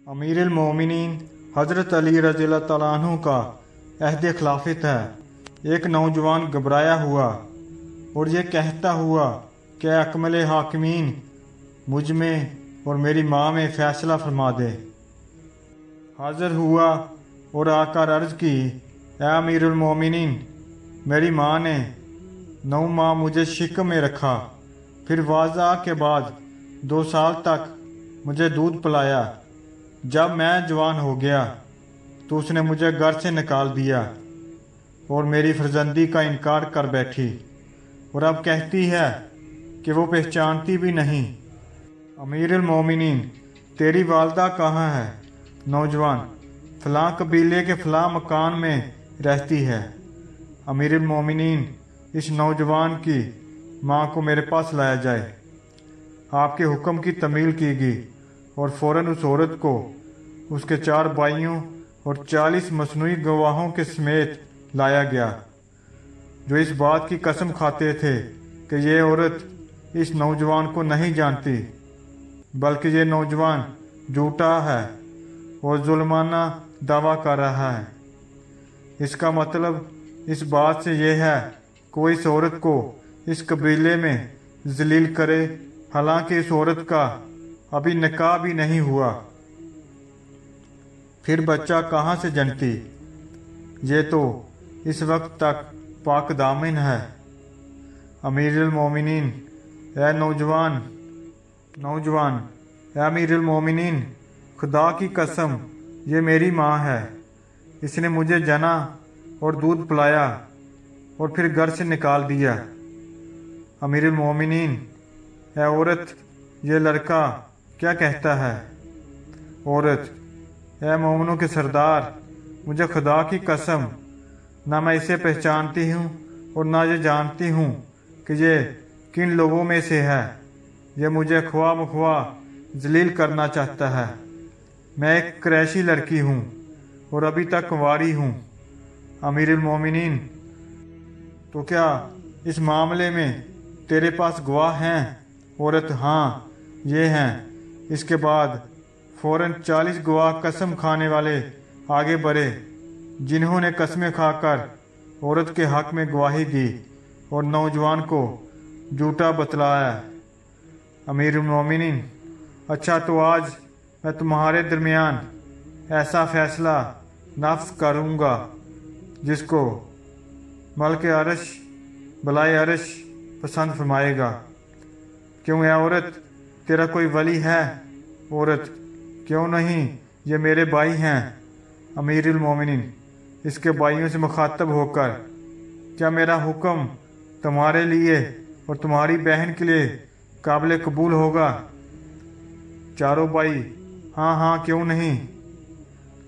अमीर मोमिनीन हज़रत अली रज़ी अल्लाह तआला अन्हु का अहद खिलाफत है। एक नौजवान घबराया हुआ और ये कहता हुआ कि अकमल हाकिमीन मुझ में और मेरी माँ में फ़ैसला फरमा दे। हाज़िर हुआ और आकर अर्ज़ की, ए अमीरुल मोमिनीन, मेरी माँ ने 9 माह मुझे शिक में रखा, फिर वाज़ा के बाद 2 साल तक मुझे दूध पिलाया। जब मैं जवान हो गया तो उसने मुझे घर से निकाल दिया और मेरी फर्जंदी का इनकार कर बैठी, और अब कहती है कि वो पहचानती भी नहीं। अमीरुल मोमिनीन, तेरी वालदा कहाँ है? नौजवान, फ़लाँ कबीले के फ़लाँ मकान में रहती है। अमीरुल मोमिनीन, इस नौजवान की माँ को मेरे पास लाया जाए। आपके हुक्म की तमील की गई और फ़ौरन उस औरत को उसके 4 भाइयों और 40 मसनूई गवाहों के समेत लाया गया, जो इस बात की कसम खाते थे कि ये औरत इस नौजवान को नहीं जानती, बल्कि ये नौजवान झूठा है और जुल्माना दावा कर रहा है। इसका मतलब इस बात से यह है कि वो इस औरत को इस कबीले में जलील करे, हालांकि इस औरत का अभी निकाह भी नहीं हुआ। फिर बच्चा कहाँ से जनती? ये तो इस वक्त तक पाक दामिन है। अमीरुल मोमिनीन, ए नौजवान, ए अमीरुल मोमिनीन, खुदा की कसम, ये मेरी माँ है। इसने मुझे जना और दूध पिलाया और फिर घर से निकाल दिया। अमीरुल मोमिनीन, ए औरत, ये लड़का क्या कहता है? औरत, ए मोमिनों के सरदार, मुझे खुदा की कसम, ना मैं इसे पहचानती हूँ और ना ये जानती हूँ कि ये किन लोगों में से है। ये मुझे ख्वा मख्वा जलील करना चाहता है। मैं एक क्रैशी लड़की हूँ और अभी तक कुंवारी हूँ। अमीरुल मोमिनीन, तो क्या इस मामले में तेरे पास गवाह हैं? औरत, हाँ, ये हैं। इसके बाद फ़ौरन 40 गवाह कसम खाने वाले आगे बढ़े, जिन्होंने कस्में खाकर औरत के हक में गवाही दी और नौजवान को झूठा बतलाया। अमीरुल मोमिनीन, अच्छा, तो आज मैं तुम्हारे दरमियान ऐसा फैसला नाफ्ज़ करूँगा जिसको मलके अर्श बलाए अर्श पसंद फरमाएगा। क्यों है औरत, तेरा कोई वली है? औरत, क्यों नहीं, ये मेरे भाई हैं। अमीरुल मोमिनीन, इसके भाइयों से मुखातब होकर, क्या मेरा हुक्म तुम्हारे लिए और तुम्हारी बहन के लिए काबिल कबूल होगा? चारों भाई, हाँ हाँ, क्यों नहीं।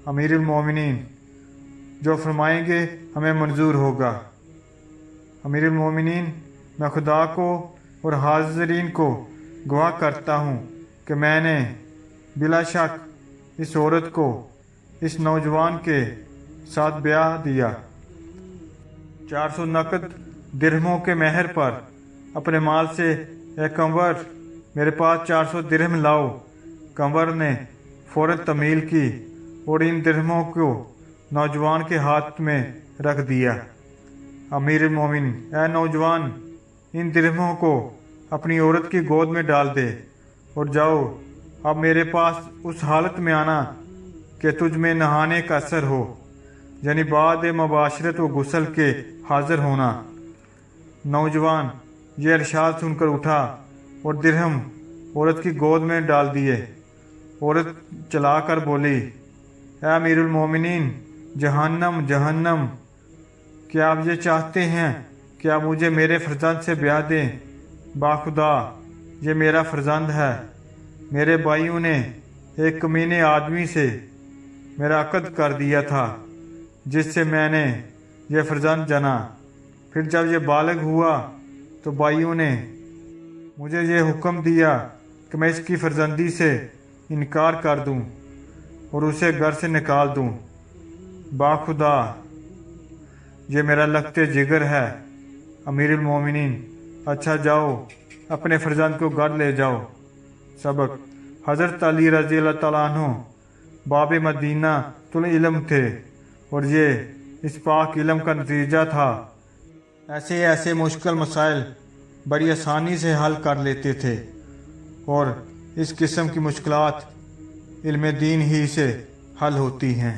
अमीरुल मोमिनीन, जो फरमाएंगे हमें मंजूर होगा। अमीरुल मोमिनीन, मैं खुदा को और हाज़रीन को गवाह करता हूँ कि मैंने बिला शक इस औरत को इस नौजवान के साथ ब्याह दिया। 400 नकद दिरहमों के महर पर अपने माल से, ए कंवर, मेरे पास 400 दिरहम लाओ। कंवर ने फ़ौरन तमील की और इन दिरहमों को नौजवान के हाथ में रख दिया। अमीरुल मोमिनीन, ए नौजवान, इन दिरहमों को अपनी औरत की गोद में डाल दे और जाओ, अब मेरे पास उस हालत में आना कि तुझ में नहाने का असर हो, यानी बाद मुबाशरत व गुस्ल के हाजिर होना। नौजवान ये इरशाद सुनकर उठा और दिरहम औरत की गोद में डाल दिए। औरत चलाकर बोली, ए अमीरुल मोमिनीन, जहन्नम जहन्नम, क्या आप ये चाहते हैं कि आप मुझे मेरे फर्जंद से ब्याह दें? बाखुदा, ये मेरा फर्जंद है। मेरे भाइयों ने एक कमीने आदमी से मेरा अक़द कर दिया था, जिससे मैंने ये फर्जंद जना। फिर जब ये बालिग हुआ तो भाइयों ने मुझे ये हुक्म दिया कि मैं इसकी फर्जंदी से इनकार कर दूं और उसे घर से निकाल दूं। बाखुदा, ये मेरा लखते जिगर है। अमीरुल मोमिनीन, अच्छा, जाओ, अपने फर्जंद को घर ले जाओ। सबक: हज़रत अली रज़ी अल्लाह तआला अन्हु باب مدینہ تل علم تھے اور یہ اس پاک علم کا نتیجہ تھا۔ ایسے ایسے مشکل مسائل بڑی آسانی سے حل کر لیتے تھے، اور اس قسم کی مشکلات علم دین ہی سے حل ہوتی ہیں۔